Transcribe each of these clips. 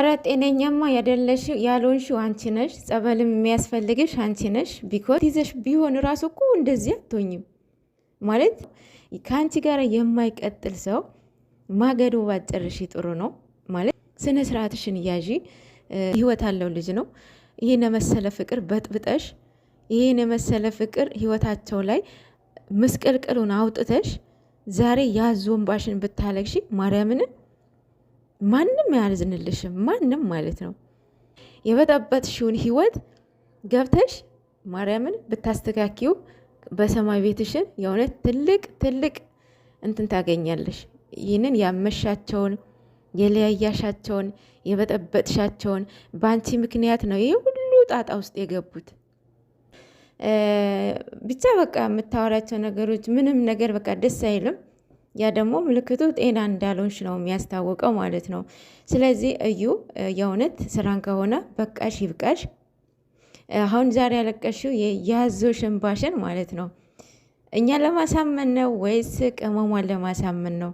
አረ ጤነኛማ ያደለሽው ያልሆንሽው አንቺ ነሽ። ጸበልም የሚያስፈልግሽ አንቺ ነሽ። ቢኮዝ ይዘሽ ቢሆን ራሱ እኮ እንደዚህ አትሆኝም ማለት ከአንቺ ጋር የማይቀጥል ሰው ማገዶ ባጨርሽ ጥሩ ነው ማለት ስነ ስርዓትሽን እያዢ ህይወት አለው ልጅ ነው። ይሄን የመሰለ ፍቅር በጥብጠሽ ይሄን የመሰለ ፍቅር ህይወታቸው ላይ ምስቅልቅሉን አውጥተሽ ዛሬ ያዞንባሽን ብታለቅሺ ማርያምን ማንም ያዝንልሽም ማንም ማለት ነው። የበጠበጥሽውን ህይወት ገብተሽ ማርያምን ብታስተካኪው በሰማይ ቤትሽን የእውነት ትልቅ ትልቅ እንትን ታገኛለሽ። ይህንን ያመሻቸውን የለያያሻቸውን የበጠበጥሻቸውን በአንቺ ምክንያት ነው ይህ ሁሉ ጣጣ ውስጥ የገቡት። ብቻ በቃ የምታወራቸው ነገሮች ምንም ነገር በቃ ደስ አይልም። ያ ደግሞ ምልክቱ ጤና እንዳልሆንሽ ነው የሚያስታውቀው ማለት ነው። ስለዚህ እዩ የእውነት ስራን ከሆነ በቃሽ ይብቃሽ። አሁን ዛሬ ያለቀሽው የያዞሽ እንባሽን ማለት ነው እኛ ለማሳመን ነው ወይስ ቅመሟን ለማሳመን ነው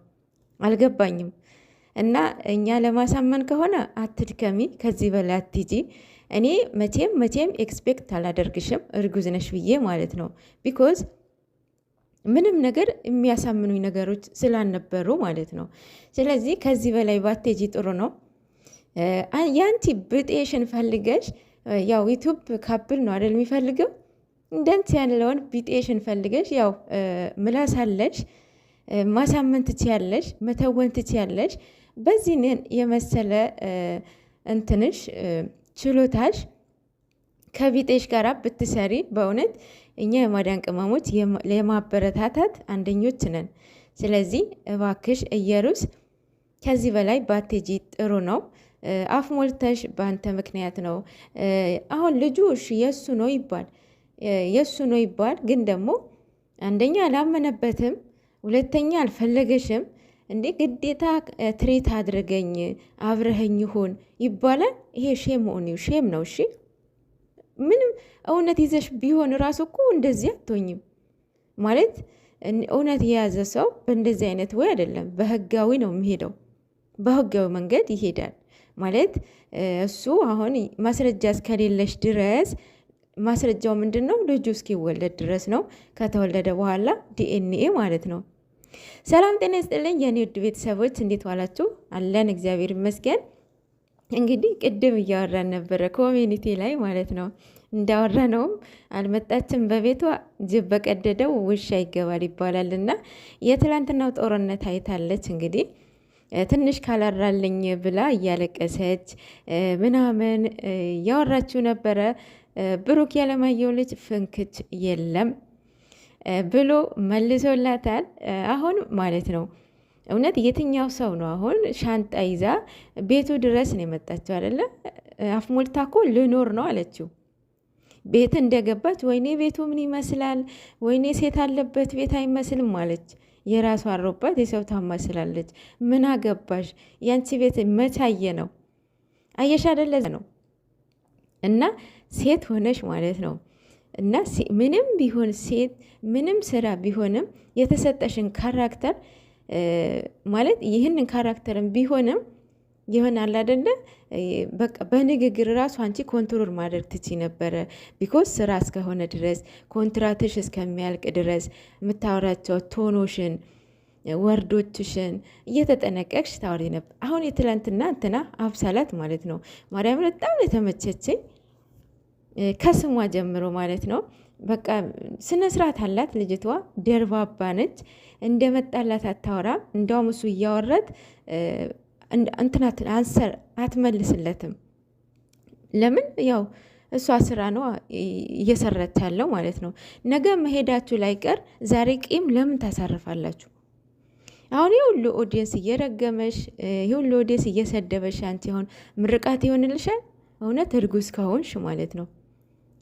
አልገባኝም። እና እኛ ለማሳመን ከሆነ አትድከሚ፣ ከዚህ በላይ አትጂ። እኔ መቼም ኤክስፔክት አላደርግሽም እርጉዝ ነሽ ብዬ ማለት ነው። ቢኮዝ ምንም ነገር የሚያሳምኑኝ ነገሮች ስላልነበሩ ማለት ነው። ስለዚህ ከዚህ በላይ ባቴጂ ጥሩ ነው። ያንቲ ብጤሽን ፈልገሽ ያው ዩቱብ ካፕል ነው አይደል የሚፈልገው እንደንት ያለውን ቢጤሽን ፈልገሽ ያው ምላሳለሽ ማሳመን ትችያለሽ፣ መተወን ትችያለሽ። በዚህ የመሰለ እንትንሽ ችሎታሽ ከቢጤሽ ጋር ብትሰሪ በእውነት እኛ የማዳን ቅመሞች የማበረታታት አንደኞች ነን። ስለዚህ እባክሽ እየሩስ ከዚህ በላይ ባቴጂ ጥሩ ነው። አፍ ሞልተሽ በአንተ ምክንያት ነው። አሁን ልጁ እሺ የእሱ ነው ይባል፣ ግን ደግሞ አንደኛ አላመነበትም፣ ሁለተኛ አልፈለገሽም። እንዴ ግዴታ ትሬት አድርገኝ አብረኸኝ ሁን ይባላል። ይሄ ሼም ነው። እሺ ምንም እውነት ይዘሽ ቢሆን ራሱ እኮ እንደዚህ አትሆኝም ማለት። እውነት የያዘ ሰው በእንደዚህ አይነት ወይ አይደለም፣ በህጋዊ ነው የሚሄደው፣ በህጋዊ መንገድ ይሄዳል ማለት። እሱ አሁን ማስረጃ እስከሌለሽ ድረስ ማስረጃው ምንድን ነው? ልጁ እስኪወለድ ድረስ ነው። ከተወለደ በኋላ ዲኤንኤ ማለት ነው። ሰላም ጤና ይስጥልኝ የኔ ውድ ቤተሰቦች፣ እንዴት ዋላችሁ? አለን እግዚአብሔር ይመስገን። እንግዲህ ቅድም እያወራን ነበረ ኮሚኒቲ ላይ ማለት ነው። እንዳወራነውም አልመጣችም በቤቷ ጅብ በቀደደው ውሻ ይገባል ይባላል። እና የትላንትናው ጦርነት አይታለች። እንግዲህ ትንሽ ካላራልኝ ብላ እያለቀሰች ምናምን እያወራችሁ ነበረ። ብሩክ ያለማየሁ ልጅ ፍንክች የለም ብሎ መልሶላታል። አሁን ማለት ነው እውነት የትኛው ሰው ነው አሁን ሻንጣ ይዛ ቤቱ ድረስ ነው የመጣችው አይደለ? አፍ ሞልታ እኮ ልኖር ነው አለችው። ቤት እንደገባች ወይኔ ቤቱ ምን ይመስላል፣ ወይኔ ሴት አለበት ቤት አይመስልም አለች። የራሷ አሮባት የሰው ታመስላለች። ምን አገባሽ? ያንቺ ቤት መቻየ ነው አየሽ አይደለ ነው። እና ሴት ሆነሽ ማለት ነው እና ምንም ቢሆን ሴት ምንም ስራ ቢሆንም የተሰጠሽን ካራክተር ማለት ይህንን ካራክተርን ቢሆንም ይሆናል አይደለ? በቃ በንግግር ራሱ አንቺ ኮንትሮል ማድረግ ትቺ ነበረ። ቢኮዝ ስራ እስከሆነ ድረስ ኮንትራትሽ እስከሚያልቅ ድረስ የምታወራቸው ቶኖሽን ወርዶችሽን እየተጠነቀቅሽ ታወሪ ነበር። አሁን የትላንትና እንትና አብሳላት ማለት ነው ማርያም በጣም የተመቸችኝ ከስሟ ጀምሮ ማለት ነው። በቃ ስነ ስርዓት አላት ልጅቷ፣ ደርባባ ነች። እንደመጣላት አታወራም። እንደውም እሱ እያወራት እንትናት አንሰር አትመልስለትም። ለምን? ያው እሷ ስራ ነው እየሰራች ያለው ማለት ነው። ነገ መሄዳችሁ ላይ ቀር ዛሬ ቂም ለምን ታሳርፋላችሁ? አሁን የሁሉ ኦዲየንስ እየረገመሽ የሁሉ ኦዲየንስ እየሰደበሽ አንቺ አሁን ምርቃት ይሆንልሻል? እውነት እርጉዝ ከሆንሽ ማለት ነው።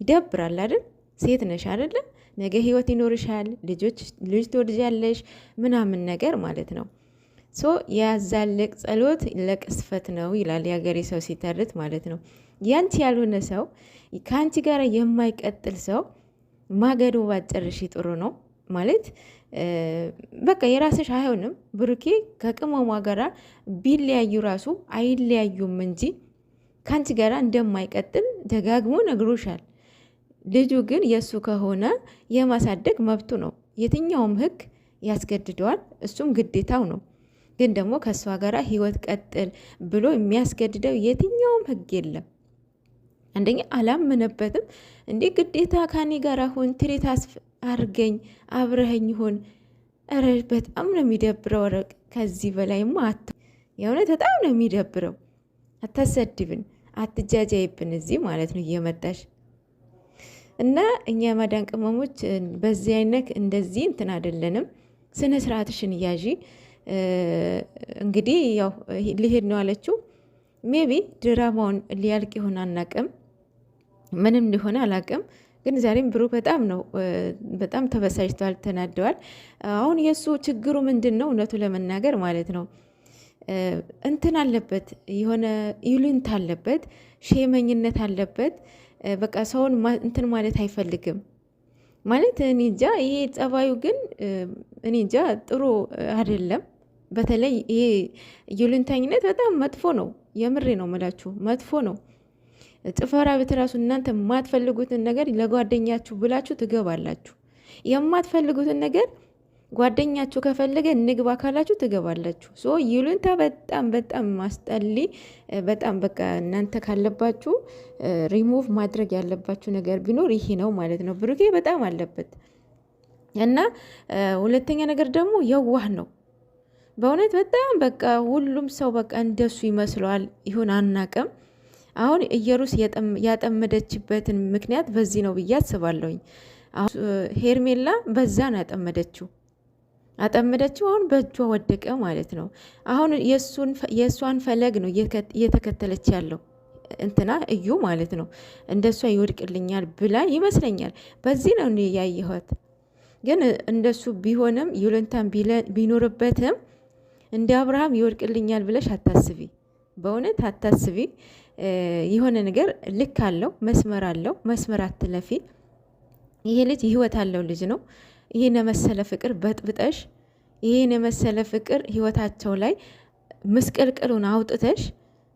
ይደብራል አይደል? ሴት ነሽ አይደለ? ነገ ህይወት ይኖርሻል፣ ልጅ ትወልጃለሽ ምናምን ነገር ማለት ነው። ሶ ያዛልቅ ጸሎት ለቅስፈት ነው ይላል የሀገሬ ሰው ሲተርት ማለት ነው። ያንቺ ያልሆነ ሰው ከአንቺ ጋር የማይቀጥል ሰው ማገዶ ባጨርሽ ጥሩ ነው ማለት። በቃ የራስሽ አይሆንም። ብሩኬ ከቅመሟ ጋራ ቢለያዩ ራሱ አይለያዩም እንጂ ከአንቺ ጋር እንደማይቀጥል ደጋግሞ ነግሮሻል። ልጁ ግን የእሱ ከሆነ የማሳደግ መብቱ ነው። የትኛውም ህግ ያስገድደዋል፣ እሱም ግዴታው ነው። ግን ደግሞ ከእሷ ጋር ህይወት ቀጥል ብሎ የሚያስገድደው የትኛውም ህግ የለም። አንደኛ አላመነበትም። እንዴ ግዴታ ከኔ ጋር ሁን፣ ትሬት አርገኝ፣ አብረኸኝ ሁን። ኧረ በጣም ነው የሚደብረው። ኧረ ከዚህ በላይማ የእውነት በጣም ነው የሚደብረው። አታሰድብን፣ አትጃጃይብን እዚህ ማለት ነው እየመጣሽ እና እኛ የማዳን ቅመሞች በዚህ አይነት እንደዚህ እንትን አይደለንም። ስነ ስርዓትሽን እያዢ እንግዲህ ያው ሊሄድ ነው አለችው። ሜቢ ድራማውን ሊያልቅ ይሆን አናቅም፣ ምንም ሊሆን አላቅም። ግን ዛሬም ብሩክ በጣም ተበሳጭተዋል፣ ተናደዋል። አሁን የእሱ ችግሩ ምንድን ነው? እውነቱ ለመናገር ማለት ነው እንትን አለበት፣ የሆነ ይሉንት አለበት፣ ሼመኝነት አለበት። በቃ ሰውን እንትን ማለት አይፈልግም ማለት እኔ እንጃ። ይሄ ጸባዩ ግን እኔ እንጃ ጥሩ አይደለም። በተለይ ይሄ ይሉንታኝነት በጣም መጥፎ ነው። የምሬ ነው የምላችሁ፣ መጥፎ ነው። ጭፈራ ቤት ራሱ እናንተ የማትፈልጉትን ነገር ለጓደኛችሁ ብላችሁ ትገባላችሁ። የማትፈልጉትን ነገር ጓደኛችሁ ከፈለገ እንግባ ካላችሁ ትገባላችሁ። ሶ ይሉንታ በጣም በጣም ማስጠሊ፣ በጣም በቃ እናንተ ካለባችሁ ሪሙቭ ማድረግ ያለባችሁ ነገር ቢኖር ይሄ ነው ማለት ነው። ብሩኬ በጣም አለበት እና ሁለተኛ ነገር ደግሞ የዋህ ነው በእውነት በጣም በቃ ሁሉም ሰው በቃ እንደሱ ይመስለዋል። ይሁን አናቅም። አሁን ኢየሩስ ያጠመደችበትን ምክንያት በዚህ ነው ብዬ አስባለሁኝ። ሄርሜላ በዛ ነው አጠመደችው። አሁን በእጇ ወደቀ ማለት ነው። አሁን የእሷን ፈለግ ነው እየተከተለች ያለው እንትና እዩ ማለት ነው። እንደሷ ይወድቅልኛል ብላ ይመስለኛል። በዚህ ነው ያየኋት። ግን እንደሱ ቢሆንም ይሉንታን ቢኖርበትም እንደ አብርሃም ይወድቅልኛል ብለሽ አታስቢ፣ በእውነት አታስቢ። የሆነ ነገር ልክ አለው፣ መስመር አለው። መስመር አትለፊ። ይሄ ልጅ ህይወት አለው ልጅ ነው። ይህን የመሰለ ፍቅር በጥብጠሽ፣ ይህን የመሰለ ፍቅር ህይወታቸው ላይ ምስቅልቅሉን አውጥተሽ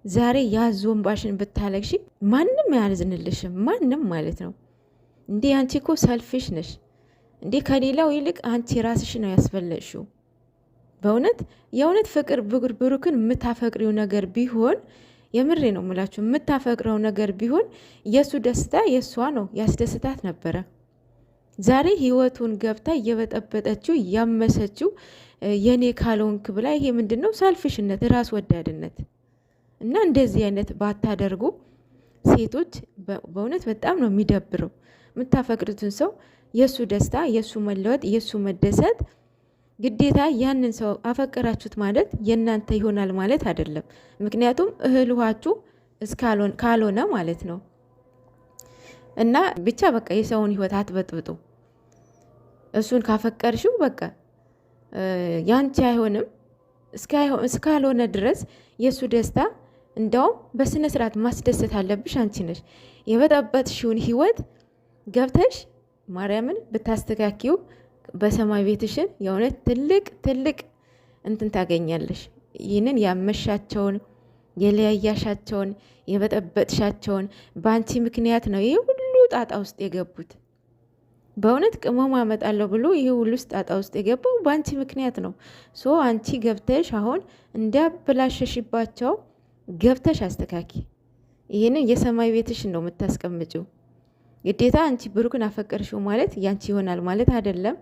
ዛሬ ያዞንባሽን ብታለቅሺ ማንም ያዝንልሽም፣ ማንም ማለት ነው። እንዴ አንቺ እኮ ሰልፊሽ ነሽ እንዴ! ከሌላው ይልቅ አንቺ ራስሽ ነው ያስፈለሽው። በእውነት የእውነት ፍቅር ብሩክን የምታፈቅሪው ነገር ቢሆን የምሬ ነው የምላችሁ፣ የምታፈቅረው ነገር ቢሆን የእሱ ደስታ የእሷ ነው፣ ያስደስታት ነበረ። ዛሬ ህይወቱን ገብታ እየበጠበጠችው እያመሰችው የኔ ካልሆንክ ብላ፣ ይሄ ምንድን ነው? ሰልፍሽነት፣ ራስ ወዳድነት። እና እንደዚህ አይነት ባታደርጉ ሴቶች በእውነት በጣም ነው የሚደብረው። የምታፈቅሩትን ሰው የእሱ ደስታ፣ የእሱ መለወጥ፣ የእሱ መደሰት ግዴታ ያንን ሰው አፈቀራችሁት ማለት የእናንተ ይሆናል ማለት አይደለም። ምክንያቱም እህል ውሃችሁ ካልሆነ ማለት ነው። እና ብቻ በቃ የሰውን ህይወት አትበጥብጡ። እሱን ካፈቀርሽው በቃ ያንቺ አይሆንም እስካልሆነ ድረስ የእሱ ደስታ እንደውም በስነ ስርዓት ማስደሰት አለብሽ። አንቺ ነሽ የበጠበጥሽውን ህይወት ገብተሽ ማርያምን ብታስተካኪው በሰማይ ቤትሽን የእውነት ትልቅ እንትን ታገኛለሽ። ይህንን ያመሻቸውን የለያያሻቸውን የበጠበጥሻቸውን በአንቺ ምክንያት ነው ይህ ሁሉ ጣጣ ውስጥ የገቡት። በእውነት ቅመማ አመጣለሁ ብሎ ይህ ሁሉ ጣጣ ውስጥ የገባው በአንቺ ምክንያት ነው። ሶ አንቺ ገብተሽ አሁን እንዳበላሸሽባቸው ገብተሽ አስተካኪ። ይህንን የሰማይ ቤትሽን ነው የምታስቀምጪው። ግዴታ አንቺ ብሩክን አፈቀርሽው ማለት ያንቺ ይሆናል ማለት አይደለም።